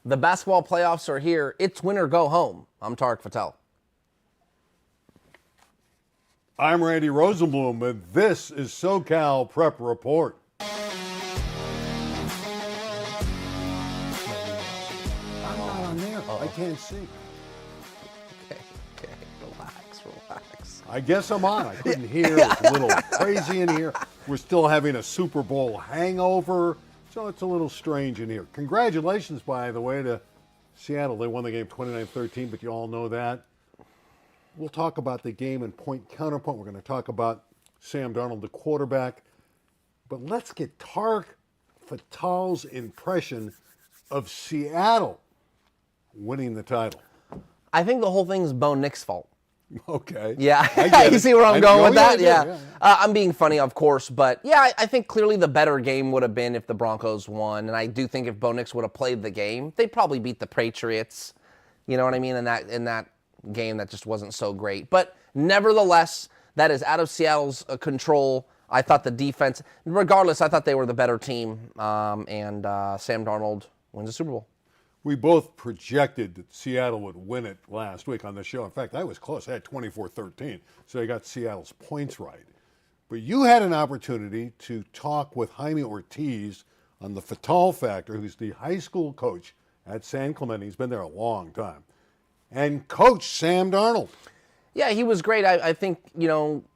The basketball playoffs are here. It's win or go home. I'm Tarek Patel. I'm Randy Rosenblum, and this is SoCal Prep Report. I'm not on there. I can't see. Okay, relax. I guess I'm on. I couldn't hear. It's a little crazy in here. We're still having a Super Bowl hangover, so it's a little strange in here. Congratulations, by the way, to Seattle. They won the game 29-13, but you all know that. We'll talk about the game and point-counterpoint. We're going to talk about Sam Darnold, the quarterback. But let's get Tarek Fatal's impression of Seattle winning the title. I think the whole thing's Bo Nick's fault. Okay. Yeah, you see where I'm going with that? Yeah. I'm being funny, of course, but yeah, I think clearly the better game would have been if the Broncos won, and I do think if Bo Nix would have played the game, they'd probably beat the Patriots. You know what I mean? In that game that just wasn't so great. But nevertheless, that is out of Seattle's control. I thought the defense, regardless, I thought they were the better team, and Sam Darnold wins the Super Bowl. We both projected that Seattle would win it last week on the show. In fact, I was close. I had 24-13, so I got Seattle's points right. But you had an opportunity to talk with Jaime Ortiz on the Fatal Factor, who's the high school coach at San Clemente. He's been there a long time. And coach Sam Darnold. Yeah, he was great. I think,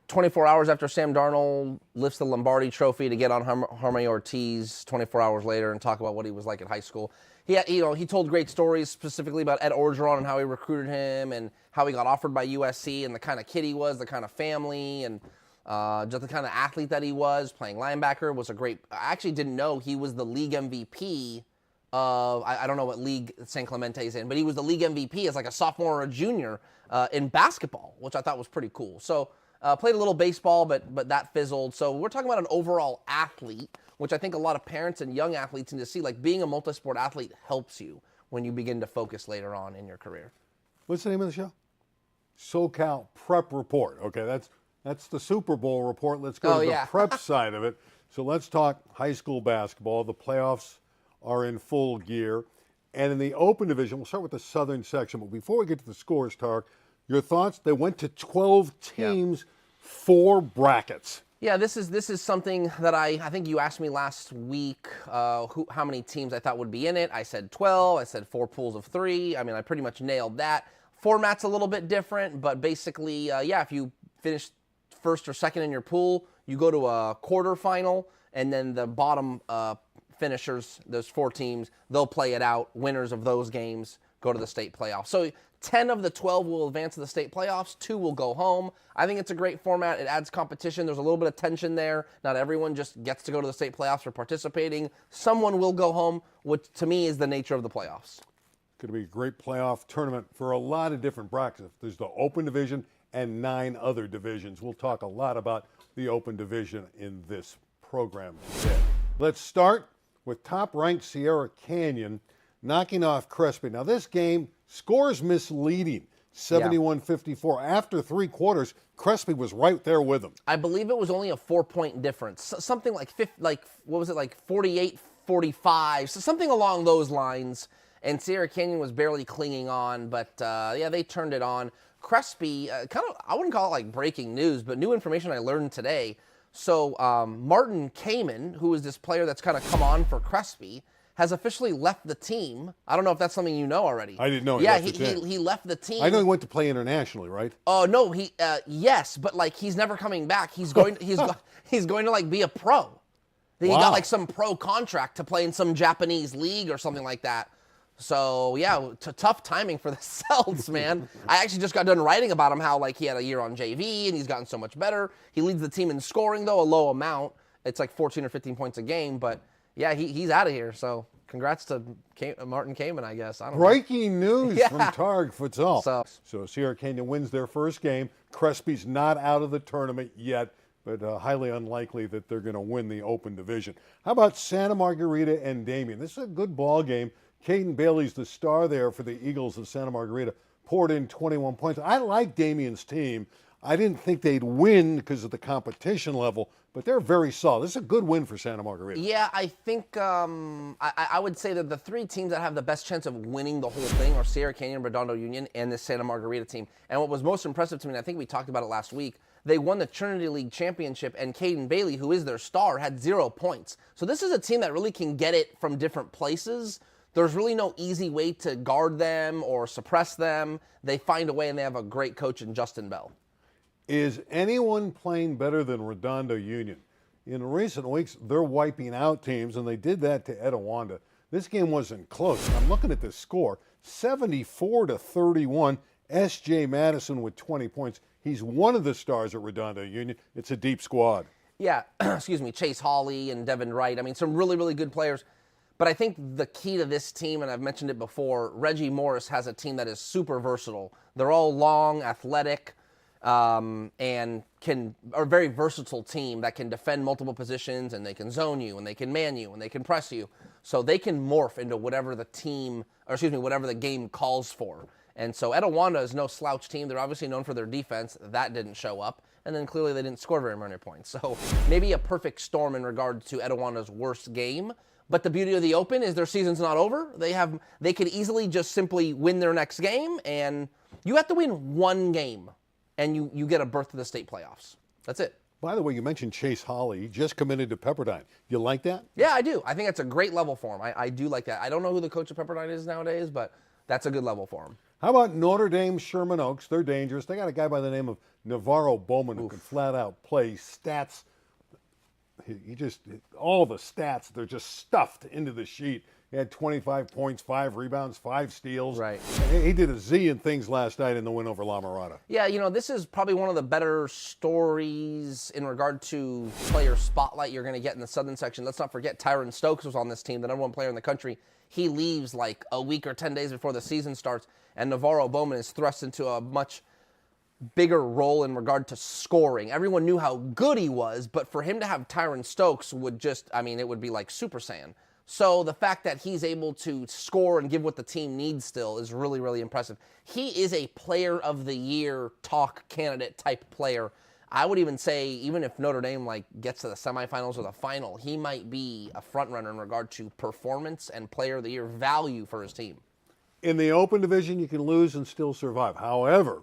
24 hours after Sam Darnold lifts the Lombardi Trophy to get on Jaime Ortiz 24 hours later and talk about what he was like at high school. He told great stories specifically about Ed Orgeron and how he recruited him and how he got offered by USC and the kind of kid he was, the kind of family, and just the kind of athlete that he was. Playing linebacker was a great. I actually didn't know he was the league MVP of. I don't know what league San Clemente's in, but he was the league MVP as like a sophomore or a junior in basketball, which I thought was pretty cool. So played a little baseball, but that fizzled. So we're talking about an overall athlete, which I think a lot of parents and young athletes need to see. Like, being a multi-sport athlete helps you when you begin to focus later on in your career. What's the name of the show? SoCal Prep Report. Okay, that's the Super Bowl report. Let's go to the prep side of it. So let's talk high school basketball. The playoffs are in full gear. And in the open division, we'll start with the southern section. But before we get to the scores, Tarek, your thoughts? They went to 12 teams, 4 brackets. Yeah, this is something that I think you asked me last week how many teams I thought would be in it. I said 12. I said 4 pools of 3. I mean, I pretty much nailed that. Format's a little bit different, but basically, if you finish first or second in your pool, you go to a quarterfinal, and then the bottom finishers, those 4 teams, they'll play it out. Winners of those games go to the state playoffs. So 10 of the 12 will advance to the state playoffs. 2 will go home. I think it's a great format. It adds competition. There's a little bit of tension there. Not everyone just gets to go to the state playoffs for participating. Someone will go home, which to me is the nature of the playoffs. Going to be a great playoff tournament for a lot of different brackets. There's the open division and 9 other divisions. We'll talk a lot about the open division in this program today. Let's start with top-ranked Sierra Canyon knocking off Crespi. Now, this game, scores misleading, 71-54. After 3 quarters, Crespi was right there with them. I believe it was only a 4-point difference, something like 48-45, so something along those lines. And Sierra Canyon was barely clinging on, but they turned it on. Crespi, I wouldn't call it like breaking news, but new information I learned today. So Martin Kamen, who is this player that's kind of come on for Crespi, has officially left the team. I don't know if that's something you know already. I didn't know. Yeah, he left the team. I know he went to play internationally, right? Oh no, yes, but like he's never coming back. He's going he's going to like be a pro. He got like some pro contract to play in some Japanese league or something like that. So yeah, tough timing for the Celts, man. I actually just got done writing about him, how like he had a year on JV and he's gotten so much better. He leads the team in scoring though, a low amount. It's like 14 or 15 points a game, but yeah, he's out of here. So congrats to Martin Kamen, I guess. I don't know. Breaking news from Tarek Fatal. So Sierra Canyon wins their first game. Crespi's not out of the tournament yet, but highly unlikely that they're going to win the open division. How about Santa Margarita and Damien? This is a good ball game. Caden Bailey's the star there for the Eagles of Santa Margarita. Poured in 21 points. I like Damien's team. I didn't think they'd win because of the competition level, but they're very solid. This is a good win for Santa Margarita. Yeah, I think I would say that the three teams that have the best chance of winning the whole thing are Sierra Canyon, Redondo Union, and the Santa Margarita team. And what was most impressive to me, and I think we talked about it last week, they won the Trinity League Championship, and Caden Bailey, who is their star, had 0 points. So this is a team that really can get it from different places. There's really no easy way to guard them or suppress them. They find a way, and they have a great coach in Justin Bell. Is anyone playing better than Redondo Union? In recent weeks, they're wiping out teams, and they did that to Etiwanda. This game wasn't close. I'm looking at the score, 74-31. S.J. Madison with 20 points. He's one of the stars at Redondo Union. It's a deep squad. Yeah, excuse me, Chase Hawley and Devin Wright. I mean, some really, really good players. But I think the key to this team, and I've mentioned it before, Reggie Morris has a team that is super versatile. They're all long, athletic, and are a very versatile team that can defend multiple positions, and they can zone you, and they can man you, and they can press you. So they can morph into whatever whatever the game calls for. And so Etiwanda is no slouch team. They're obviously known for their defense. That didn't show up. And then clearly they didn't score very many points. So maybe a perfect storm in regard to Etiwanda's worst game. But the beauty of the Open is their season's not over. They could easily just simply win their next game. And you have to win one game, and you get a berth to the state playoffs. That's it. By the way, you mentioned Chase Hawley. He just committed to Pepperdine. You like that? Yeah, I do. I think that's a great level for him. I do like that. I don't know who the coach of Pepperdine is nowadays, but that's a good level for him. How about Notre Dame Sherman Oaks? They're dangerous. They got a guy by the name of Navarro Bowman who can flat out play stats. All the stats, they're just stuffed into the sheet. He had 25 points, 5 rebounds, 5 steals. Right. And he did a zillion things last night in the win over La Mirada. Yeah, this is probably one of the better stories in regard to player spotlight you're going to get in the Southern section. Let's not forget Tyron Stokes was on this team, the number 1 player in the country. He leaves like a week or 10 days before the season starts, and Navarro Bowman is thrust into a much bigger role in regard to scoring. Everyone knew how good he was, but for him to have Tyron Stokes it would be like Super Saiyan. So the fact that he's able to score and give what the team needs still is really, really impressive. He is a player of the year talk candidate type player. I would even say, even if Notre Dame gets to the semifinals or the final, he might be a front runner in regard to performance and player of the year value for his team. In the Open Division, you can lose and still survive. However,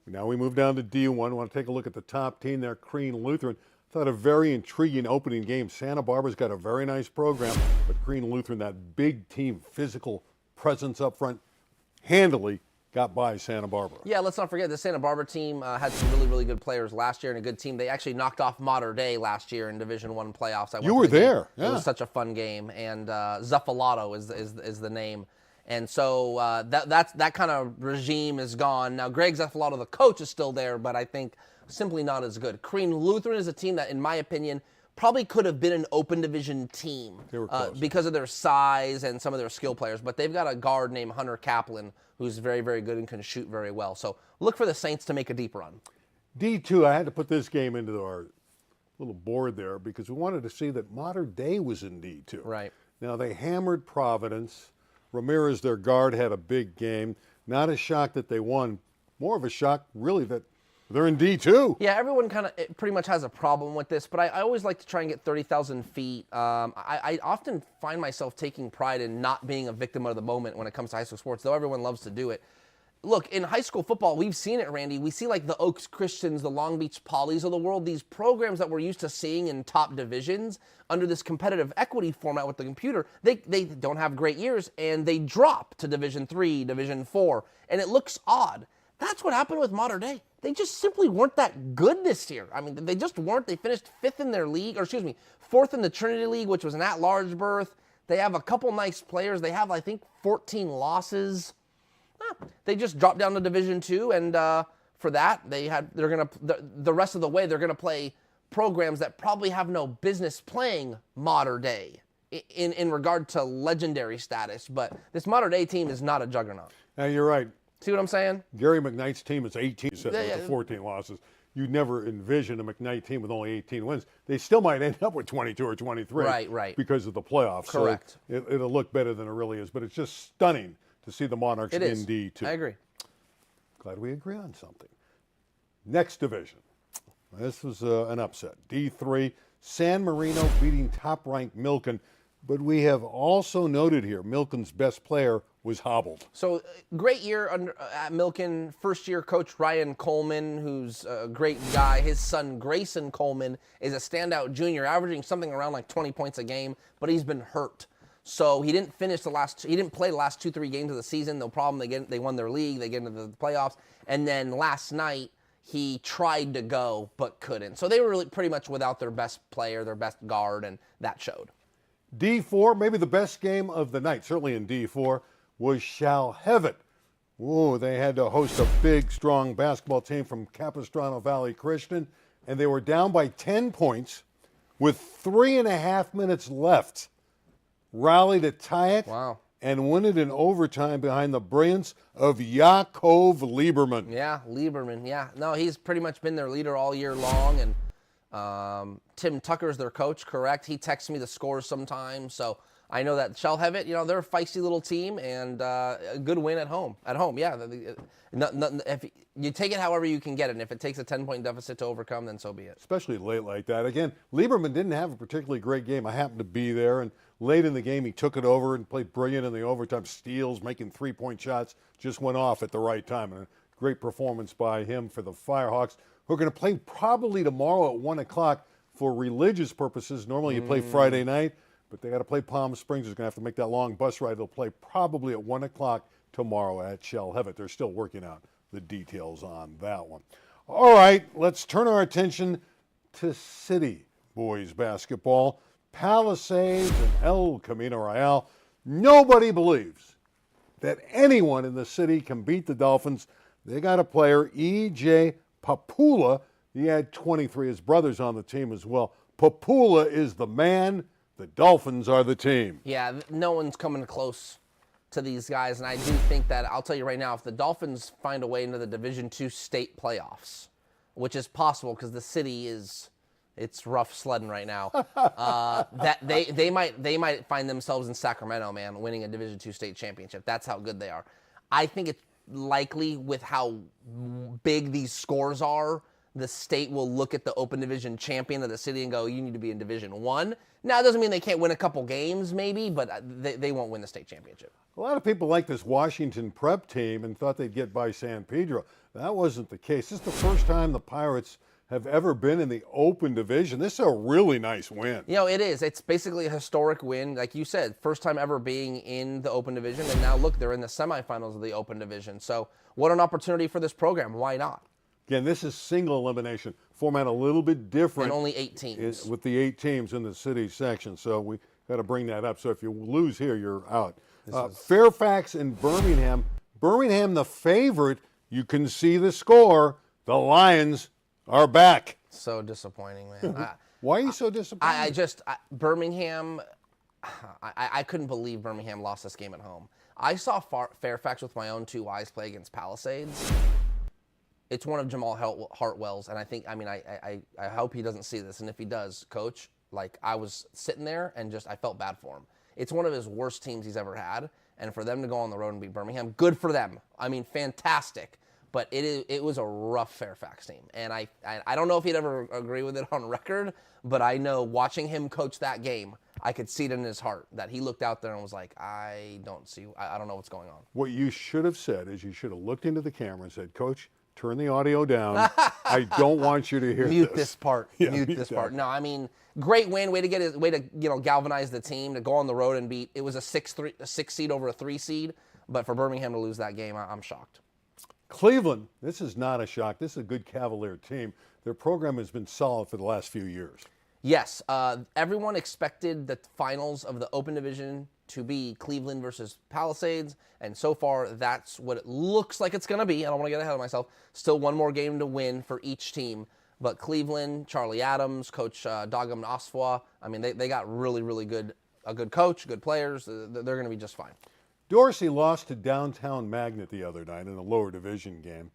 now we move down to D1. We want to take a look at the top team there, Crean Lutheran. Thought a very intriguing opening game. Santa Barbara's got a very nice program, but Crean Lutheran, that big team, physical presence up front, handily got by Santa Barbara. Yeah, let's not forget the Santa Barbara team had some really, really good players last year and a good team. They actually knocked off Mater Dei last year in Division I playoffs. You were there. Yeah. It was such a fun game, and Zuffalato is the name. And so that kind of regime is gone. Now, Greg Zuffalato, the coach, is still there, but I think simply not as good. Crean Lutheran is a team that, in my opinion, probably could have been an open division team because of their size and some of their skill players. But they've got a guard named Hunter Kaplan who's very, very good and can shoot very well. So look for the Saints to make a deep run. D2, I had to put this game into our little board there because we wanted to see that Mater Dei was in D2. Right. Now, they hammered Providence. Ramirez, their guard, had a big game. Not a shock that they won. More of a shock, really, that they're in D2. Yeah, everyone kind of pretty much has a problem with this, but I always like to try and get 30,000 feet. I often find myself taking pride in not being a victim of the moment when it comes to high school sports, though everyone loves to do it. Look, in high school football, we've seen it, Randy. We see the Oaks Christians, the Long Beach Polys of the world, these programs that we're used to seeing in top divisions under this competitive equity format with the computer. They don't have great years, and they drop to Division III, Division IV, and it looks odd. That's what happened with Mater Dei. They just simply weren't that good this year. I mean, they just weren't. They finished 5th in their league, 4th in the Trinity League, which was an at-large berth. They have a couple nice players. They have, I think, 14 losses. They just dropped down to Division II, and for that, the rest of the way, they're going to play programs that probably have no business playing Mater Dei in regard to legendary status. But this Mater Dei team is not a juggernaut. Now, you're right. See what I'm saying? Gary McKnight's team is 18 with 14 losses. You'd never envision a McKnight team with only 18 wins. They still might end up with 22 or 23 right. because of the playoffs. Correct. So it'll look better than it really is. But it's just stunning to see the Monarchs in D2. I agree. Glad we agree on something. Next division. This was an upset. D3, San Marino beating top-ranked Milken. But we have also noted here, Milken's best player was hobbled. So great year at Milken. First-year coach Ryan Coleman, who's a great guy. His son Grayson Coleman is a standout junior, averaging something around like 20 points a game, but he's been hurt. So he didn't play the last 2-3 games of the season. No problem. They won their league. They get into the playoffs. And then last night he tried to go but couldn't. So they were really pretty much without their best player, their best guard, and that showed. D4, maybe the best game of the night, certainly in D4, was Shalhevet. Whoa, they had to host a big, strong basketball team from Capistrano Valley Christian, and they were down by 10 points with 3.5 minutes left. Rallied to tie it and win it in overtime behind the brilliance of Yaakov Lieberman. Yeah, Lieberman, yeah. No, he's pretty much been their leader all year long, and Tim Tucker's their coach, correct? He texts me the scores sometimes, so I know that Shalhevet, they're a feisty little team, and a good win at home. At home, yeah. If you take it however you can get it, and if it takes a 10-point deficit to overcome, then so be it. Especially late like that. Again, Lieberman didn't have a particularly great game. I happened to be there, and late in the game he took it over and played brilliant in the overtime. Steals, making 3-point shots, just went off at the right time. And a great performance by him for the Firehawks, who are going to play probably tomorrow at 1 o'clock for religious purposes. Normally you play Friday night, but they got to play Palm Springs. They're going to have to make that long bus ride. They'll play probably at 1 o'clock tomorrow at Shalhevet. They're still working out the details on that one. All right, let's turn our attention to City boys basketball. Palisades and El Camino Real. Nobody believes that anyone in the city can beat the Dolphins. They got a player, E.J. Papula. He had 23. His brother's on the team as well. Papula is the man. The Dolphins are the team. Yeah, no one's coming close to these guys, and I do think that, I'll tell you right now, if the Dolphins find a way into the Division II state playoffs, which is possible because the city it's rough sledding right now, that they might find themselves in Sacramento, man, winning a Division II state championship. That's how good they are. I think it's likely, with how big these scores are, the state will look at the open division champion of the city and go, you need to be in Division I. Now, it doesn't mean they can't win a couple games, maybe, but they won't win the state championship. A lot of people like this Washington prep team and thought they'd get by San Pedro. That wasn't the case. This is the first time the Pirates have ever been in the open division. This is a really nice win. It is. It's basically a historic win. Like you said, first time ever being in the open division. And now, look, they're in the semifinals of the open division. So what an opportunity for this program. Why not? Again, this is single elimination. Format a little bit different. And only 8 teams. With the 8 teams in the city section. So we got to bring that up. So if you lose here, you're out. Fairfax and Birmingham. Birmingham, the favorite. You can see the score. The Lions are back. So disappointing, man. Why are you so disappointed? Birmingham, I couldn't believe Birmingham lost this game at home. I saw Fairfax with my own 2 eyes play against Palisades. It's one of Jamal Hartwell's, and I hope he doesn't see this. And if he does, Coach, I was sitting there and I felt bad for him. It's one of his worst teams he's ever had, and for them to go on the road and beat Birmingham, good for them. Fantastic. But it was a rough Fairfax team. And I don't know if he'd ever agree with it on record, but I know watching him coach that game, I could see it in his heart that he looked out there and was like, I don't know what's going on. What you should have said is you should have looked into the camera and said, Coach, turn the audio down. I don't want you to hear Mute this part. Yeah, mute this part. No, great win. Way to galvanize the team, to go on the road and beat. It was a 6 seed over a 3 seed, but for Birmingham to lose that game, I'm shocked. Cleveland, this is not a shock. This is a good Cavalier team. Their program has been solid for the last few years. Yes, everyone expected the finals of the Open Division to be Cleveland versus Palisades, and so far that's what it looks like it's going to be. I don't want to get ahead of myself. Still one more game to win for each team, but Cleveland, Charlie Adams, Coach Dagam Asfwa, they got really a good coach, good players. They're going to be just fine. Dorsey lost to Downtown Magnet the other night in a lower division game.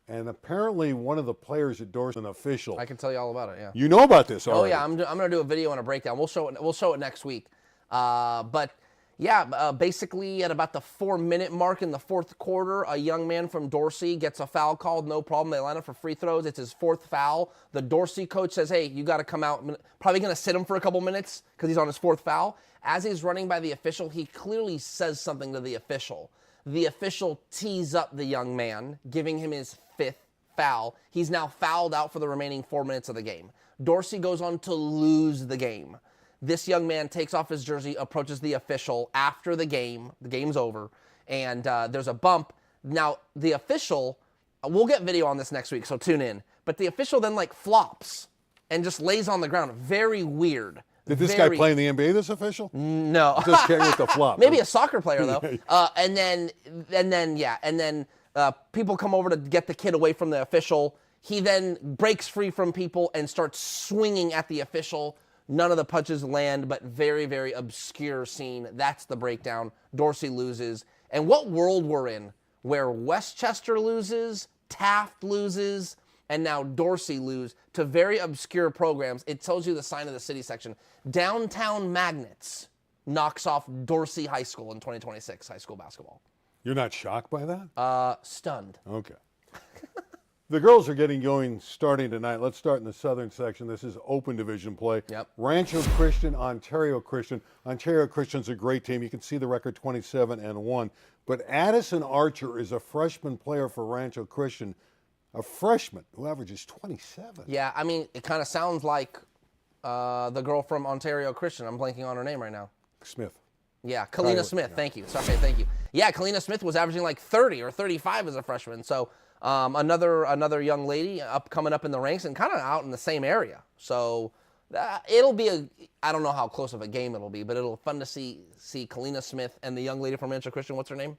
And apparently one of the players at Dorsey, an official. I can tell you all about it, yeah. You know about this already. Oh, yeah, I'm going to do a video and a breakdown. We'll show it next week. But, Yeah, basically at about the 4-minute mark in the fourth quarter, a young man from Dorsey gets a foul called, no problem. They line up for free throws. It's his fourth foul. The Dorsey coach says, hey, you got to come out. Probably going to sit him for a couple minutes because he's on his fourth foul. As he's running by the official, he clearly says something to the official. The official tees up the young man, giving him his fifth foul. He's now fouled out for the remaining 4 minutes of the game. Dorsey goes on to lose the game. This young man takes off his jersey, approaches the official after the game. The game's over, and there's a bump. Now, the official, we'll get video on this next week, so tune in. But the official then, flops and just lays on the ground. Very weird. Did this guy play in the NBA, this official? No. Just came with the flop. Maybe a soccer player, though. And then people come over to get the kid away from the official. He then breaks free from people and starts swinging at the official. None of the punches land, but very, very obscure scene. That's the breakdown. Dorsey loses. And what world we're in, where Westchester loses, Taft loses, and now Dorsey lose to very obscure programs. It tells you the sign of the city section. Downtown Magnets knocks off Dorsey High School in 2026 high school basketball. You're not shocked by that? Stunned. Okay. The girls are getting going starting tonight. Let's start in the southern section. This is open division play. Yep. Rancho Christian, Ontario Christian. Ontario Christian's a great team. You can see the record 27-1. But Addison Archer is a freshman player for Rancho Christian, a freshman who averages 27. Yeah, I mean, it kind of sounds like the girl from Ontario Christian. I'm blanking on her name right now. Smith. Yeah, Kalina Smith. Yeah. Thank you. Sorry, thank you. Yeah, Kalina Smith was averaging 30 or 35 as a freshman. So another young lady coming up in the ranks and kind of out in the same area. So it'll be I don't know how close of a game it'll be, but it'll be fun to see Kalina Smith and the young lady from Rancho Christian. What's her name?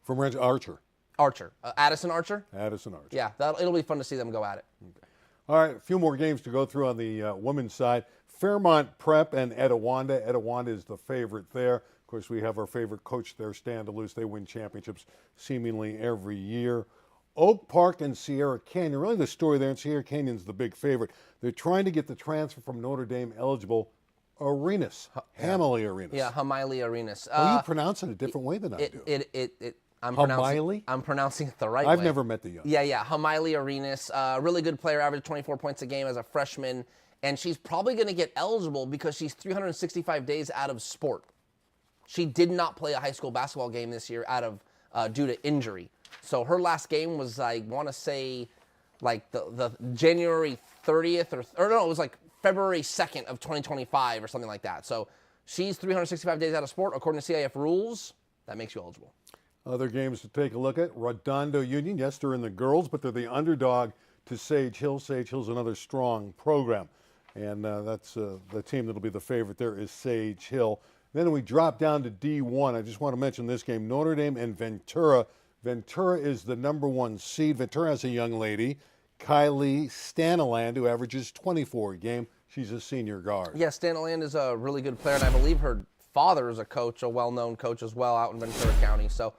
From Rancho Archer. Archer. Addison Archer? Addison Archer. Yeah, it'll be fun to see them go at it. Okay. All right, a few more games to go through on the women's side. Fairmont Prep and Etiwanda. Etiwanda is the favorite there. Of course, we have our favorite coach there, Stan DeLuce. They win championships seemingly every year. Oak Park and Sierra Canyon. Really the story there, and Sierra Canyon's the big favorite. They're trying to get the transfer from Notre Dame eligible Arenas, Hamiley Arenas. Yeah, Hamiley Arenas. You pronounce it a different way than I do. I'm Hamiley? pronouncing it the right way. I've never met the young. Yeah, Hamiley Arenas. Really good player, averaged 24 points a game as a freshman. And she's probably going to get eligible because she's 365 days out of sport. She did not play a high school basketball game this year due to injury. So her last game was, I want to say, the January 30th or no, it was February 2nd of 2025 or something like that. So she's 365 days out of sport. According to CIF rules, that makes you eligible. Other games to take a look at. Redondo Union, yes, they're in the girls, but they're the underdog to Sage Hill. Sage Hill's another strong program. And that's the team that'll be the favorite there is Sage Hill. Then we drop down to D1. I just want to mention this game, Notre Dame and Ventura. Ventura is the #1 seed. Ventura has a young lady, Kylie Staniland, who averages 24 a game. She's a senior guard. Yeah, Staniland is a really good player, and I believe her father is a coach, a well-known coach as well out in Ventura County. So,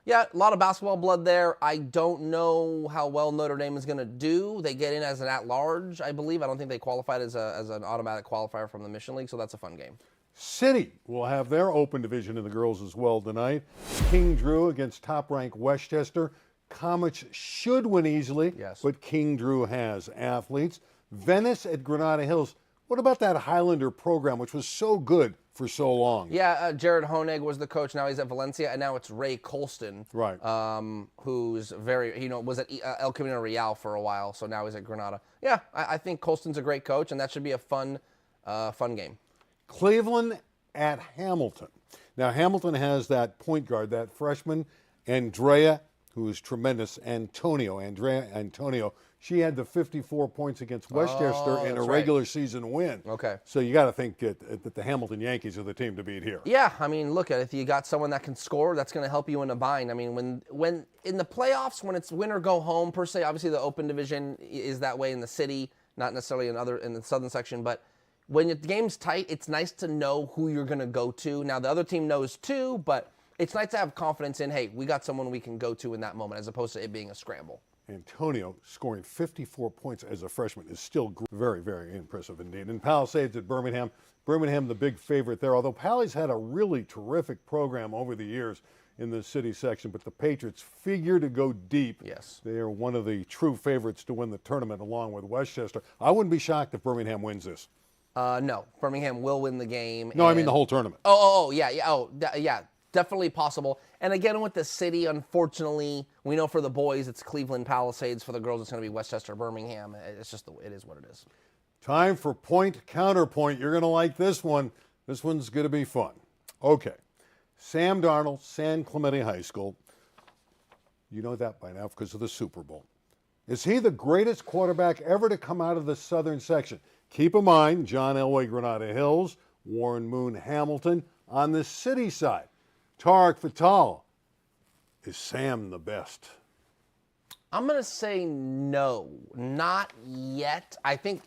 yeah, a lot of basketball blood there. I don't know how well Notre Dame is going to do. They get in as an at-large, I believe. I don't think they qualified as an automatic qualifier from the Mission League, so that's a fun game. City will have their open division in the girls as well tonight. King Drew against top-ranked Westchester. Comets should win easily, yes, but King Drew has athletes. Venice at Granada Hills. What about that Highlander program, which was so good for so long? Yeah, Jared Honig was the coach. Now he's at Valencia, and now it's Ray Colston, right? Who's was at El Camino Real for a while, so now he's at Granada. Yeah, I think Colston's a great coach, and that should be a fun game. Cleveland at Hamilton. Now, Hamilton has that point guard, that freshman, Andrea, who is tremendous, Andrea Antonio. She had the 54 points against Westchester in a regular season win. Okay. So you got to think that the Hamilton Yankees are the team to beat here. Yeah, I mean, look, if you got someone that can score, that's going to help you in a bind. I mean, when in the playoffs, when it's win or go home, per se, obviously the open division is that way in the city, not necessarily in the southern section, but when the game's tight, it's nice to know who you're going to go to. Now, the other team knows too, but it's nice to have confidence in, hey, we got someone we can go to in that moment, as opposed to it being a scramble. Antonio scoring 54 points as a freshman is still very, very impressive indeed. And Palisades at Birmingham. Birmingham, the big favorite there, although Pally's had a really terrific program over the years in the city section, but the Patriots figure to go deep. Yes. They are one of the true favorites to win the tournament along with Westchester. I wouldn't be shocked if Birmingham wins this. No, Birmingham will win the game. No, I mean the whole tournament. Yeah, definitely possible. And again, with the city, unfortunately, we know for the boys it's Cleveland Palisades. For the girls, it's going to be Westchester Birmingham. It's just it is what it is. Time for point counterpoint. You're going to like this one. This one's going to be fun. Okay. Sam Darnold, San Clemente High School. You know that by now because of the Super Bowl. Is he the greatest quarterback ever to come out of the southern section? Keep in mind, John Elway, Granada Hills, Warren Moon, Hamilton on the city side. Tarek Fatal, is Sam the best? I'm going to say no, not yet. I think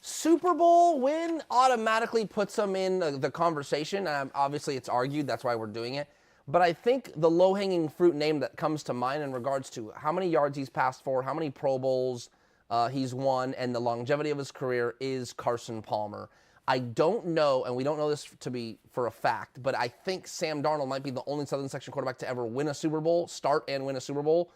Super Bowl win automatically puts him in the conversation. Obviously, it's argued. That's why we're doing it. But I think the low-hanging fruit name that comes to mind in regards to how many yards he's passed for, how many Pro Bowls he's won, and the longevity of his career is Carson Palmer. I don't know, and we don't know this to be for a fact, but I think Sam Darnold might be the only Southern Section quarterback to ever win a Super Bowl, start and win a Super Bowl.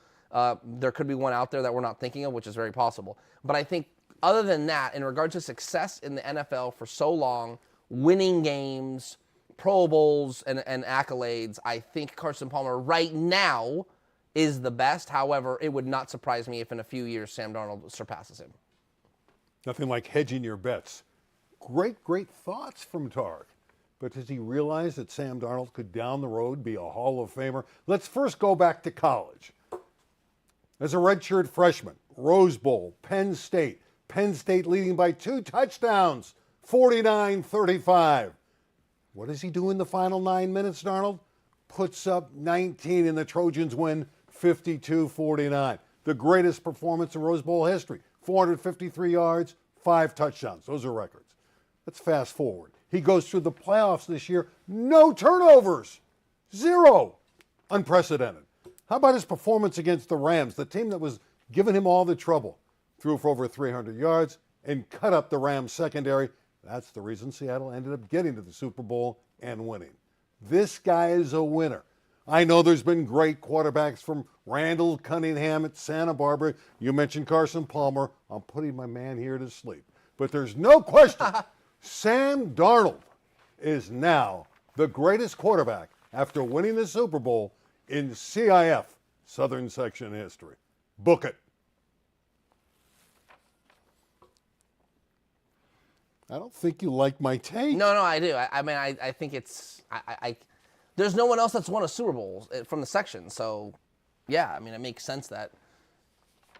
There could be one out there that we're not thinking of, which is very possible. But I think other than that, in regard to success in the NFL for so long, winning games, Pro Bowls, and accolades, I think Carson Palmer right now is the best. However, it would not surprise me if in a few years Sam Darnold surpasses him. Nothing like hedging your bets. Great thoughts from Tarek. But does he realize that Sam Darnold could down the road be a Hall of Famer? Let's first go back to college. As a redshirt freshman, Rose Bowl, Penn State leading by 2 touchdowns, 49-35. What does he do in the final 9 minutes, Darnold? Puts up 19 and the Trojans win 52-49. The greatest performance in Rose Bowl history. 453 yards, 5 touchdowns. Those are records. Let's fast forward. He goes through the playoffs this year. No turnovers. 0. Unprecedented. How about his performance against the Rams, the team that was giving him all the trouble? Threw for over 300 yards and cut up the Rams secondary. That's the reason Seattle ended up getting to the Super Bowl and winning. This guy is a winner. I know there's been great quarterbacks from Randall Cunningham at Santa Barbara. You mentioned Carson Palmer. I'm putting my man here to sleep. But there's no question Sam Darnold is now the greatest quarterback after winning the Super Bowl in CIF, Southern Section history. Book it. I don't think you like my take. No, I do. I think it's there's no one else that's won a Super Bowl from the section. So, yeah, it makes sense that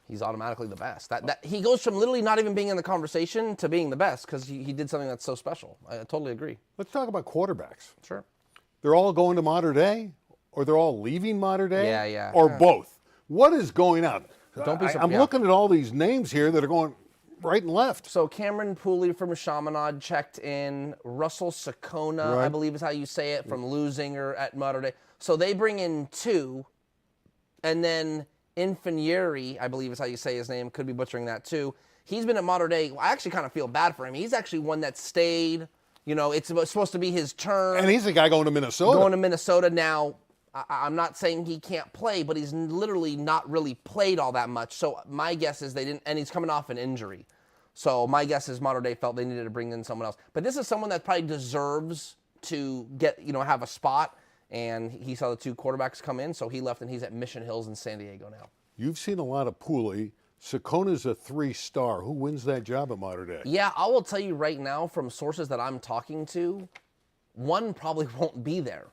he's automatically the best. That he goes from literally not even being in the conversation to being the best because he did something that's so special. I totally agree. Let's talk about quarterbacks. Sure. They're all going to Mater Dei, or they're all leaving Mater Dei? Yeah. Or both. What is going on? Don't be I'm looking at all these names here that are going right and left. So Cameron Pooley from Chaminade checked in. Russell Sakona, Right. I believe is how you say it, from Lusinger at Mater Dei. So they bring in 2. And then Infinieri, I believe is how you say his name. Could be butchering that too. He's been at Mater Dei. I actually kind of feel bad for him. He's actually one that stayed. It's supposed to be his turn. And he's the guy going to Minnesota. Going to Minnesota now. I'm not saying he can't play, but he's literally not really played all that much. So my guess is they didn't, and he's coming off an injury. So my guess is Mater Dei felt they needed to bring in someone else. But this is someone that probably deserves to get, have a spot. And he saw the 2 quarterbacks come in, so he left, and he's at Mission Hills in San Diego now. You've seen a lot of Pooley. Sakona's a 3-star. Who wins that job at Mater Dei? Yeah, I will tell you right now from sources that I'm talking to, one probably won't be there.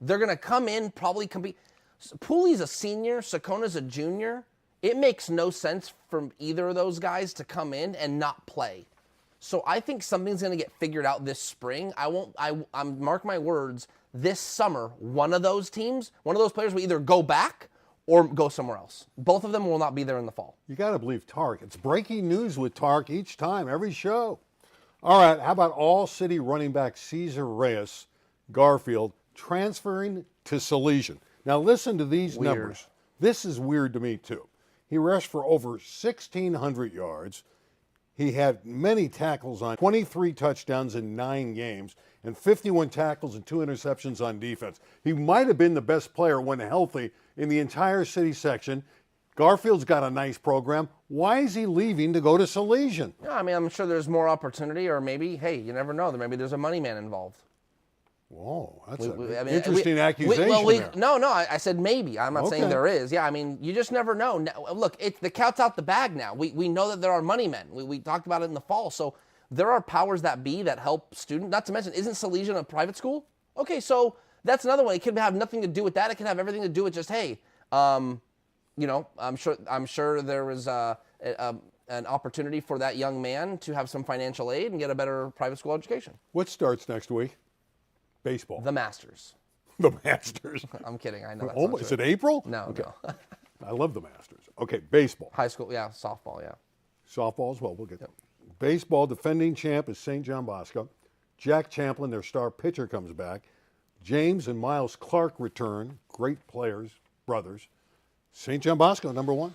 They're going to come in, probably compete. Pooley's a senior, Sakona's a junior. It makes no sense for either of those guys to come in and not play. So I think something's going to get figured out this spring. I'm mark my words, this summer, one of those teams, one of those players will either go back or go somewhere else. Both of them will not be there in the fall. You got to believe Tarek. It's breaking news with Tarek each time, every show. All right, how about all-city running back Cesar Reyes, Garfield, transferring to Salesian? Now listen to these numbers. This is weird to me too. He rushed for over 1,600 yards. He had many tackles on 23 touchdowns in 9 games and 51 tackles and 2 interceptions on defense. He might have been the best player when healthy in the entire city section. Garfield's got a nice program. Why is he leaving to go to Salesian? Yeah, I mean, I'm sure there's more opportunity, or maybe, hey, you never know. Maybe there's a money man involved. Whoa, that's an I mean, interesting accusation there. No, I said maybe. I'm not saying Okay. there is. Yeah, I mean, you just never know. Now, look, the cat's out the bag now. We know that there are money men. We talked about it in the fall. So there are powers that be that help students. Not to mention, isn't Salesian a private school? Okay, so that's another one. It could have nothing to do with that. It could have everything to do with just, hey, you know, I'm sure there was an opportunity for that young man to have some financial aid and get a better private school education. What starts next week? Baseball. The Masters. The Masters. I'm kidding. I know that's Oh, not is true. it April? No, no. I love the Masters. Okay, baseball. High school, yeah, softball, yeah. Softball as well. We'll get there. Baseball, defending champ is St. John Bosco. Jack Champlin, their star pitcher, comes back. James and Miles Clark return. Great players, brothers. St. John Bosco, number 1.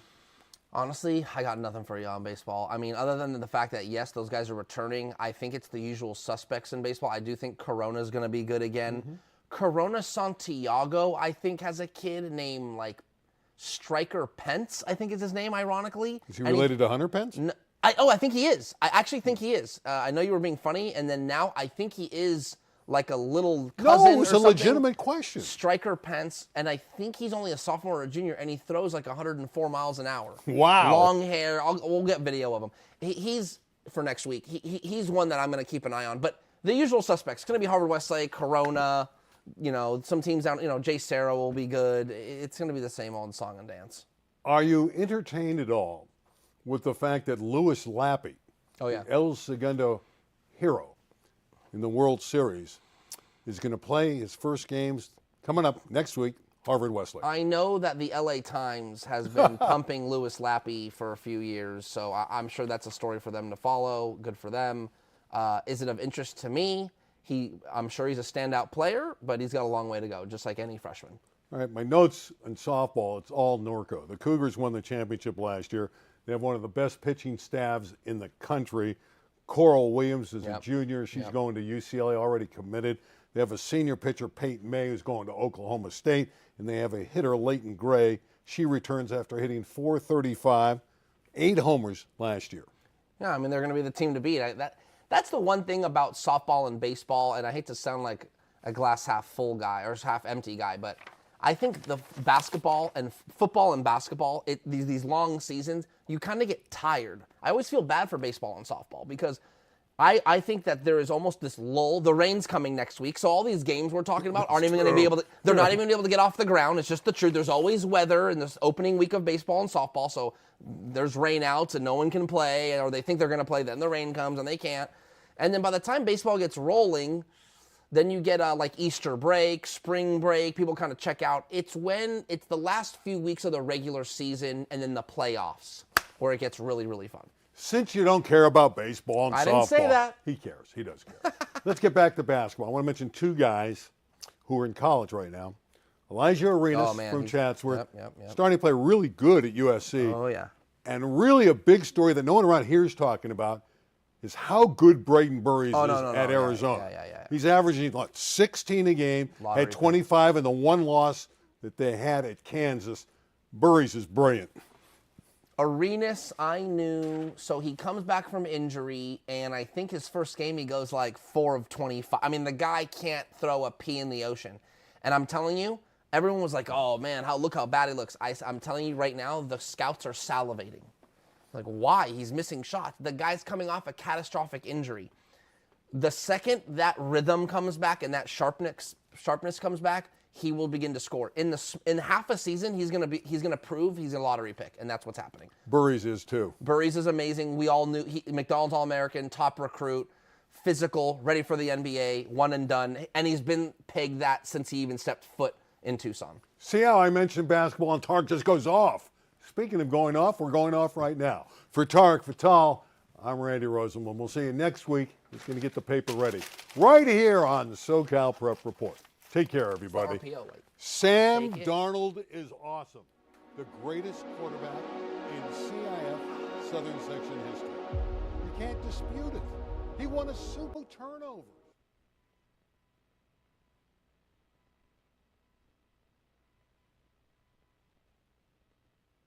Honestly, I got nothing for you on baseball. I mean, other than the fact that, yes, those guys are returning, I think it's the usual suspects in baseball. I do think Corona's going to be good again. Mm-hmm. Corona Santiago, I think, has a kid named, like, Striker Pence, I think is his name, ironically. Is he related to Hunter Pence? I think he is. I actually think he is. I know you were being funny, and then now I think he is like a little cousin. No, it's or a something. legitimate question. Striker Pence, and I think he's only a sophomore or a junior, and he throws like 104 miles an hour. Wow. Long hair. We'll get video of him. He's, for next week, he's one that I'm going to keep an eye on. But the usual suspects, it's going to be Harvard Westlake, Corona, you know, some teams down, you know, Jay Sarah will be good. It's going to be the same old song and dance. Are you entertained at all with the fact that Louis Lappy, Oh, yeah. El Segundo hero in the World Series, is going to play his first games coming up next week, Harvard Westlake? I know that the LA Times has been pumping Louis Lappy for a few years, so I'm sure that's a story for them to follow. Good for them. Is it of interest to me? I'm sure he's a standout player, but he's got a long way to go, just like any freshman. All right, my notes on softball, it's all Norco. The Cougars won the championship last year. They have one of the best pitching staffs in the country. Coral Williams is a junior. She's going to UCLA, already committed. They have a senior pitcher, Peyton May, who's going to Oklahoma State. And they have a hitter, Leighton Gray. She returns after hitting .435, 8 homers last year. Yeah, I mean, they're going to be the team to beat. That's the one thing about softball and baseball, and I hate to sound like a glass half full guy or half empty guy, but I think the basketball and football and basketball, these long seasons, you kind of get tired. I always feel bad for baseball and softball because I think that there is almost this lull. The rain's coming next week, so all these games we're talking about aren't even going to be able to, they're not even going to be able to get off the ground. It's just the truth. There's always weather in this opening week of baseball and softball, so there's rainouts and no one can play, or they think they're going to play, then the rain comes and they can't. And then by the time baseball gets rolling, then you get like Easter break, spring break, people kind of check out. It's the last few weeks of the regular season and then the playoffs where it gets really, really fun. Since you don't care about baseball and softball. I didn't say that. He cares. He does care. Let's get back to basketball. I want to mention 2 guys who are in college right now. Elijah Arenas from Chatsworth, Yep. starting to play really good at USC. Oh, yeah. And really a big story that no one around here is talking about is how good Braden Burries is at Arizona. Yeah. He's averaging, 16 a game, Lottery had 25 in the one loss that they had at Kansas. Burries is brilliant. Arenas, I knew, so he comes back from injury, and I think his first game he goes like 4 of 25. I mean, the guy can't throw a pea in the ocean. And I'm telling you, everyone was like, oh, man, look how bad he looks. I'm telling you right now, the scouts are salivating. Like, why? He's missing shots. The guy's coming off a catastrophic injury. The second that rhythm comes back and that sharpness comes back, he will begin to score. In half a season, he's gonna prove he's a lottery pick, and that's what's happening. Burries is too. Burries is amazing. We all knew McDonald's All-American, top recruit, physical, ready for the NBA, one and done, and he's been pegged that since he even stepped foot in Tucson. See how I mentioned basketball and Tarek just goes off. Speaking of going off, we're going off right now. For Tarek Fatal, I'm Randy Rosenblum. We'll see you next week. He's going to get the paper ready right here on the SoCal Prep Report. Take care, everybody. Sam Darnold is awesome. The greatest quarterback in CIF Southern Section history. You can't dispute it. He won a Super turnovers.